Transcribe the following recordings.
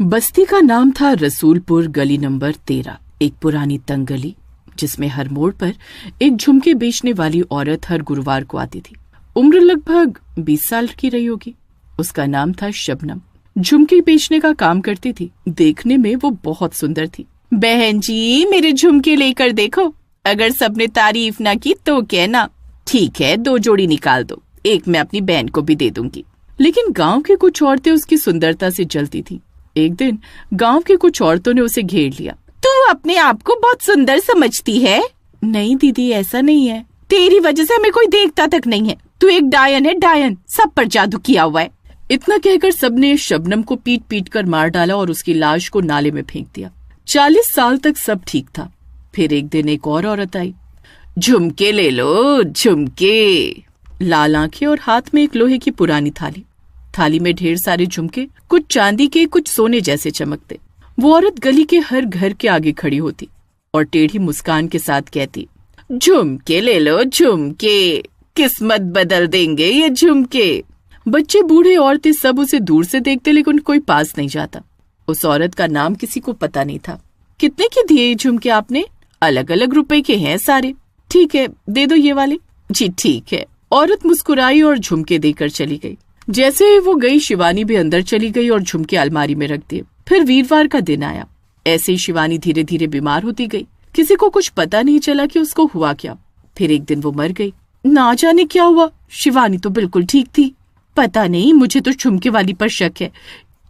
बस्ती का नाम था रसूलपुर, गली नंबर 13। एक पुरानी तंग गली जिसमें हर मोड़ पर एक झुमके बेचने वाली औरत हर गुरुवार को आती थी। उम्र लगभग 20 साल की रही होगी। उसका नाम था शबनम। झुमके बेचने का काम करती थी। देखने में वो बहुत सुंदर थी। बहन जी, मेरे झुमके लेकर देखो, अगर सबने तारीफ ना की तो कहना। ठीक है, 2 जोड़ी निकाल दो, एक मैं अपनी बहन को भी दे दूंगी। लेकिन गांव की कुछ औरतें उसकी सुंदरता से जलती थीं। एक दिन गांव की कुछ औरतों ने उसे घेर लिया। तू अपने आप को बहुत सुंदर समझती है? नहीं दीदी, ऐसा नहीं है। तेरी वजह से हमें कोई देखता तक नहीं है। तू एक डायन है, डायन। सब पर जादू किया हुआ है। इतना कहकर सबने शबनम को पीट पीट कर मार डाला और उसकी लाश को नाले में फेंक दिया। 40 साल तक सब ठीक था। फिर एक दिन एक और औरत आई। झुमके ले लो, झुमके। लाल आंखें और हाथ में एक लोहे की पुरानी थाली। थाली में ढेर सारे झुमके, कुछ चांदी के, कुछ सोने जैसे चमकते। वो औरत गली के हर घर के आगे खड़ी होती और टेढ़ी मुस्कान के साथ कहती, झुमके ले लो, झुमके, किस्मत बदल देंगे ये झुमके। बच्चे, बूढ़े, औरतें सब उसे दूर से देखते, लेकिन कोई पास नहीं जाता। उस औरत का नाम किसी को पता नहीं था। कितने के दिए ये झुमके आपने? अलग अलग रुपए के हैं सारे। ठीक है, दे दो ये वाले। जी ठीक है। औरत मुस्कुराई और झुमके देकर चली गई। जैसे ही वो गई, शिवानी भी अंदर चली गई और झुमके अलमारी में रख दिए। फिर वीरवार का दिन आया। ऐसे ही शिवानी धीरे धीरे बीमार होती गई। किसी को कुछ पता नहीं चला कि उसको हुआ क्या। फिर एक दिन वो मर गई। ना जाने क्या हुआ, शिवानी तो बिल्कुल ठीक थी। पता नहीं, मुझे तो झुमके वाली पर शक है।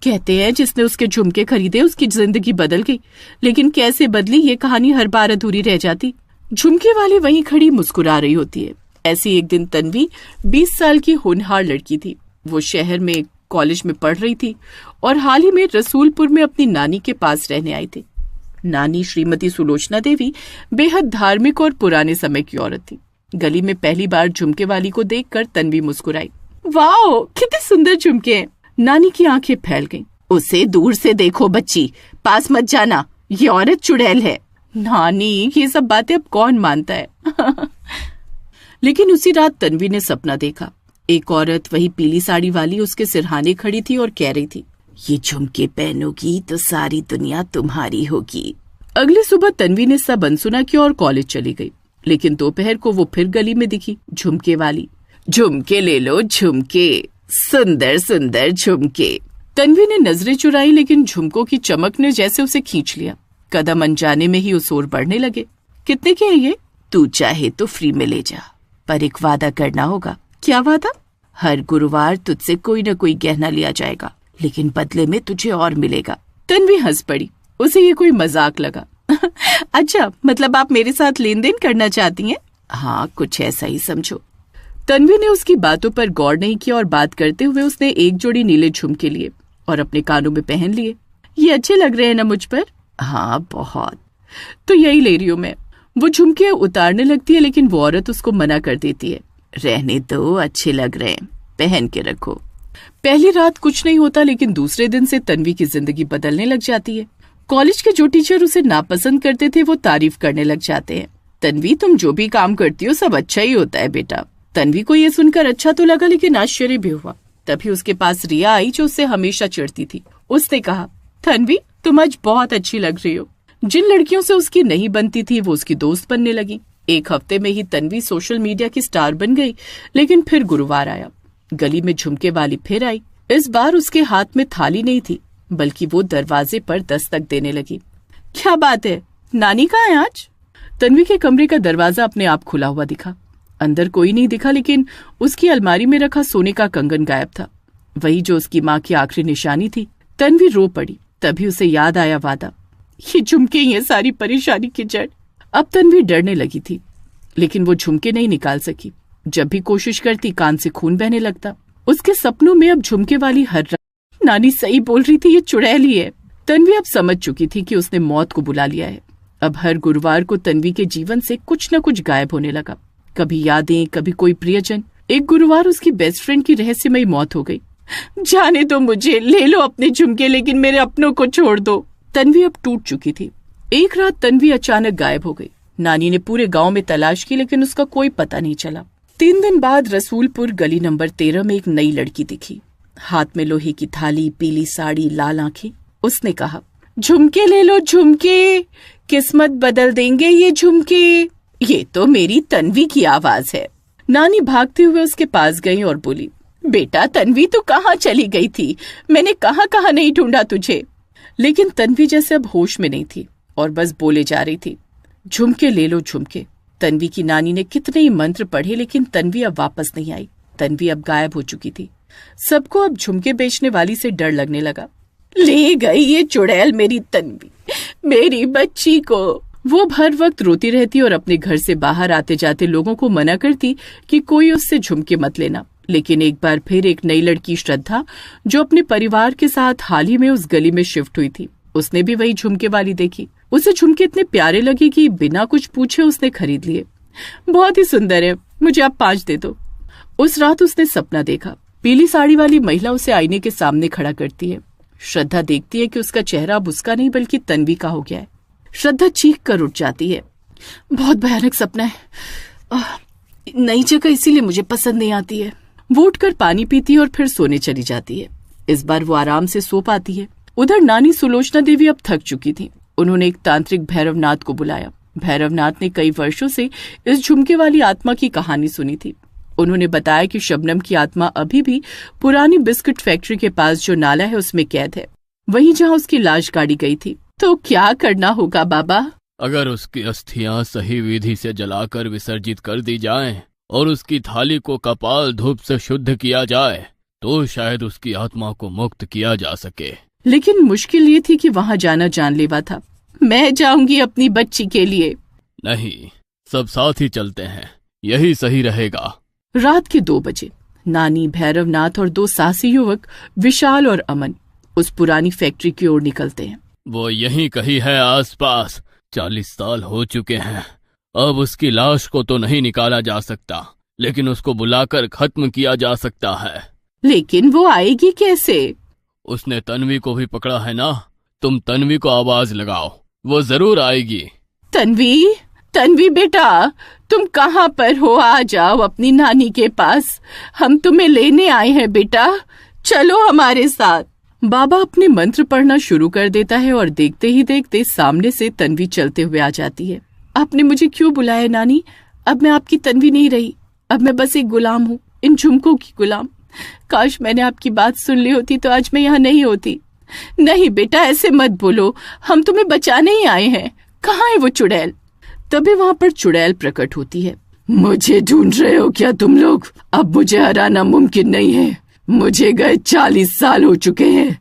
कहते हैं जिसने उसके झुमके खरीदे उसकी जिंदगी बदल गई, लेकिन कैसे बदली ये कहानी हर बार अधूरी रह जाती। झुमके वाली वहीं खड़ी मुस्कुरा रही होती है। ऐसी एक दिन तन्वी 20 साल की होनहार लड़की थी। वो शहर में कॉलेज में पढ़ रही थी और हाल ही में रसूलपुर में अपनी नानी के पास रहने आई थी। नानी श्रीमती सुलोचना देवी बेहद धार्मिक और पुराने समय की औरत थी। गली में पहली बार झुमके वाली को देखकर तन्वी मुस्कुराई। वाओ, कितने सुंदर झुमके हैं। नानी की आंखें फैल गईं। उसे दूर से देखो बच्ची, पास मत जाना, ये औरत चुड़ैल है। नानी, ये सब बातें अब कौन मानता है। लेकिन उसी रात तन्वी ने सपना देखा। एक औरत, वही पीली साड़ी वाली, उसके सिरहाने खड़ी थी और कह रही थी, ये झुमके पहनोगी तो सारी दुनिया तुम्हारी होगी। अगली सुबह तन्वी ने सब अनसुना किया और कॉलेज चली गई। लेकिन दोपहर को वो फिर गली में दिखी, झुमके वाली। झुमके ले लो, झुमके, सुंदर सुंदर झुमके। तन्वी ने नजरें चुराई, लेकिन झुमकों की चमक ने जैसे उसे खींच लिया। कदम अनजाने में ही उस ओर बढ़ने लगे। कितने के हैं ये? तू चाहे तो फ्री में ले जा, पर एक वादा करना होगा। क्या वादा? हर गुरुवार तुझसे कोई न कोई गहना लिया जाएगा, लेकिन बदले में तुझे और मिलेगा। तन्वी हंस पड़ी। उसे ये कोई मजाक लगा। अच्छा, मतलब आप मेरे साथ लेन देन करना चाहती हैं? हाँ, कुछ ऐसा ही समझो। तन्वी ने उसकी बातों पर गौर नहीं किया और बात करते हुए उसने एक जोड़ी नीले झुमके लिए और अपने कानों में पहन लिए। ये अच्छे लग रहे हैं ना मुझ पर? हाँ, बहुत। तो यही ले रही हूँ मैं। वो झुमके उतारने लगती है, लेकिन वो औरत उसको मना कर देती है। रहने दो, अच्छे लग रहे हैं, पहन के रखो। पहली रात कुछ नहीं होता, लेकिन दूसरे दिन से तन्वी की जिंदगी बदलने लग जाती है। कॉलेज के जो टीचर उसे नापसंद करते थे वो तारीफ करने लग जाते हैं। तन्वी, तुम जो भी काम करती हो सब अच्छा ही होता है बेटा। तन्वी को ये सुनकर अच्छा तो लगा, लेकिन आश्चर्य भी हुआ। तभी उसके पास रिया आई, जो उससे हमेशा चिढ़ती थी। उसने कहा, तन्वी, तुम आज बहुत अच्छी लग रही हो। जिन लड़कियों से उसकी नहीं बनती थी वो उसकी दोस्त बनने लगी। एक हफ्ते में ही तन्वी सोशल मीडिया की स्टार बन गई। लेकिन फिर गुरुवार आया। गली में झुमके वाली फिर आई। इस बार उसके हाथ में थाली नहीं थी, बल्कि वो दरवाजे पर दस्तक देने लगी। क्या बात है, नानी कहाँ है आज? तन्वी के कमरे का दरवाजा अपने आप खुला हुआ दिखा। अंदर कोई नहीं दिखा, लेकिन उसकी अलमारी में रखा सोने का कंगन गायब था, वही जो उसकी माँ की आखिरी निशानी थी। तन्वी रो पड़ी। तभी उसे याद आया वादा। ये झुमके ही है सारी परेशानी की जड़। अब तन्वी डरने लगी थी, लेकिन वो झुमके नहीं निकाल सकी। जब भी कोशिश करती, कान से खून बहने लगता। उसके सपनों में अब झुमके वाली हर रात। नानी सही बोल रही थी, ये चुड़ैल ही है। तन्वी अब समझ चुकी थी कि उसने मौत को बुला लिया है। अब हर गुरुवार को तन्वी के जीवन से कुछ न कुछ गायब होने लगा। कभी यादें, कभी कोई प्रियजन। एक गुरुवार उसकी बेस्ट फ्रेंड की रहस्यमयी मौत हो गई। जाने दो मुझे, ले लो अपने झुमके, लेकिन मेरे अपनों को छोड़ दो। तन्वी अब टूट चुकी थी। एक रात तन्वी अचानक गायब हो गई। नानी ने पूरे गांव में तलाश की, लेकिन उसका कोई पता नहीं चला। 3 दिन बाद रसूलपुर गली नंबर 13 में एक नई लड़की दिखी। हाथ में लोहे की थाली, पीली साड़ी, लाल आंखें उसने कहा, झुमके ले लो झुमके, किस्मत बदल देंगे ये झुमके। ये तो मेरी तन्वी की आवाज है। नानी भागते हुए उसके पास गई और बोली, बेटा तन्वी तू कहाँ चली गई थी? मैंने कहाँ कहाँ नहीं ढूंढा तुझे। लेकिन तन्वी जैसे अब होश में नहीं थी और बस बोले जा रही थी, झुमके ले लो झुमके। तन्वी की नानी ने कितने ही मंत्र पढ़े लेकिन तन्वी अब वापस नहीं आई। तन्वी अब गायब हो चुकी थी। सबको अब झुमके बेचने वाली से डर लगने लगा। ले गई ये चुड़ैल मेरी तन्वी, मेरी बच्ची को। वो अब हर वक्त रोती रहती और अपने घर से बाहर आते जाते लोगों को मना करती कि कोई उससे झुमके मत लेना। लेकिन एक बार फिर एक नई लड़की श्रद्धा, जो अपने परिवार के साथ हाल ही में उस गली में शिफ्ट हुई थी, उसने भी वही झुमके वाली देखी। उसे झुमके इतने प्यारे लगे कि बिना कुछ पूछे उसने खरीद लिए। बहुत ही सुंदर है, मुझे आप 5 दे दो। उस रात उसने सपना देखा। पीली साड़ी वाली महिला उसे आईने के सामने खड़ा करती है। श्रद्धा देखती है कि उसका चेहरा अब उसका नहीं बल्कि तन्वी का हो गया है। श्रद्धा चीख कर उठ जाती है। बहुत भयानक सपना है, नई जगह इसीलिए मुझे पसंद नहीं आती है। वो उठकर पानी पीती है और फिर सोने चली जाती है। इस बार वो आराम से सो पाती है। उधर नानी सुलोचना देवी अब थक चुकी थी। उन्होंने एक तांत्रिक भैरवनाथ को बुलाया। भैरवनाथ ने कई वर्षों से इस झुमके वाली आत्मा की कहानी सुनी थी। उन्होंने बताया कि शबनम की आत्मा अभी भी पुरानी बिस्कुट फैक्ट्री के पास जो नाला है उसमें कैद है, वहीं जहां उसकी लाश गाड़ी गई थी। तो क्या करना होगा बाबा? अगर उसकी अस्थियां सही विधि से जलाकर विसर्जित कर दी जाएं और उसकी थाली को कपाल धूप से शुद्ध किया जाए तो शायद उसकी आत्मा को मुक्त किया जा सके। लेकिन मुश्किल ये थी कि वहां जाना जानलेवा था। मैं जाऊंगी अपनी बच्ची के लिए। नहीं, सब साथ ही चलते हैं, यही सही रहेगा। रात के 2 बजे नानी, भैरवनाथ और 2 साहसी युवक विशाल और अमन उस पुरानी फैक्ट्री की ओर निकलते हैं। वो यहीं कहीं है आसपास। 40 साल हो चुके हैं। अब उसकी लाश को तो नहीं निकाला जा सकता, लेकिन उसको बुलाकर खत्म किया जा सकता है। लेकिन वो आएगी कैसे? उसने तन्वी को भी पकड़ा है ना। तुम तन्वी को आवाज लगाओ, वो जरूर आएगी। तन्वी, तन्वी बेटा, तुम कहाँ पर हो? आ जाओ अपनी नानी के पास, हम तुम्हें लेने आए हैं बेटा, चलो हमारे साथ। बाबा अपने मंत्र पढ़ना शुरू कर देता है और देखते ही देखते सामने से तन्वी चलते हुए आ जाती है। आपने मुझे क्यों बुलाया नानी? अब मैं आपकी तन्वी नहीं रही, अब मैं बस एक गुलाम हूँ, इन झुमकों की गुलाम। काश मैंने आपकी बात सुन ली होती तो आज मैं यहाँ नहीं होती। नहीं बेटा, ऐसे मत बोलो, हम तुम्हें बचाने ही आए हैं। कहाँ है वो चुड़ैल? तभी वहाँ पर चुड़ैल प्रकट होती है। मुझे ढूंढ रहे हो क्या तुम लोग? अब मुझे हराना मुमकिन नहीं है। मुझे गए 40 साल हो चुके हैं,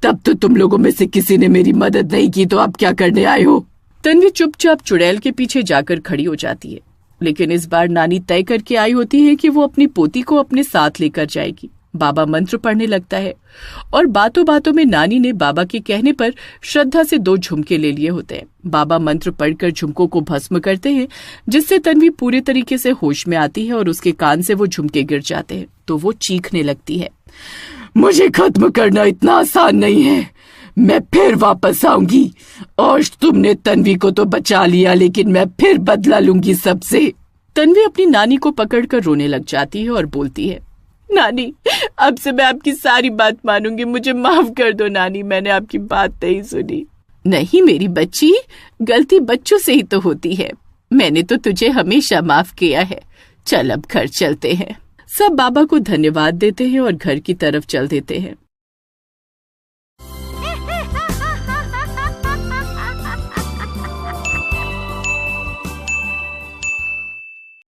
तब तो तुम लोगों में से किसी ने मेरी मदद नहीं की, तो अब क्या करने आए हो? तन्वी चुपचाप चुड़ैल के पीछे जाकर खड़ी हो जाती है। लेकिन इस बार नानी तय करके आई होती है कि वो अपनी पोती को अपने साथ लेकर जाएगी। बाबा मंत्र पढ़ने लगता है और बातों बातों में नानी ने बाबा के कहने पर श्रद्धा से 2 झुमके ले लिए होते हैं। बाबा मंत्र पढ़कर झुमकों को भस्म करते हैं, जिससे तन्वी पूरे तरीके से होश में आती है और उसके कान से वो झुमके गिर जाते हैं तो वो चीखने लगती है, मुझे खत्म करना इतना आसान नहीं है, मैं फिर वापस आऊंगी। और तुमने तन्वी को तो बचा लिया, लेकिन मैं फिर बदला लूंगी सबसे। तन्वी अपनी नानी को पकड़कर रोने लग जाती है और बोलती है, नानी, अब से मैं आपकी सारी बात मानूंगी, मुझे माफ कर दो नानी, मैंने आपकी बात नहीं सुनी। नहीं मेरी बच्ची, गलती बच्चों से ही तो होती है, मैंने तो तुझे हमेशा माफ किया है। चल अब घर चलते हैं। सब बाबा को धन्यवाद देते हैं और घर की तरफ चल देते हैं।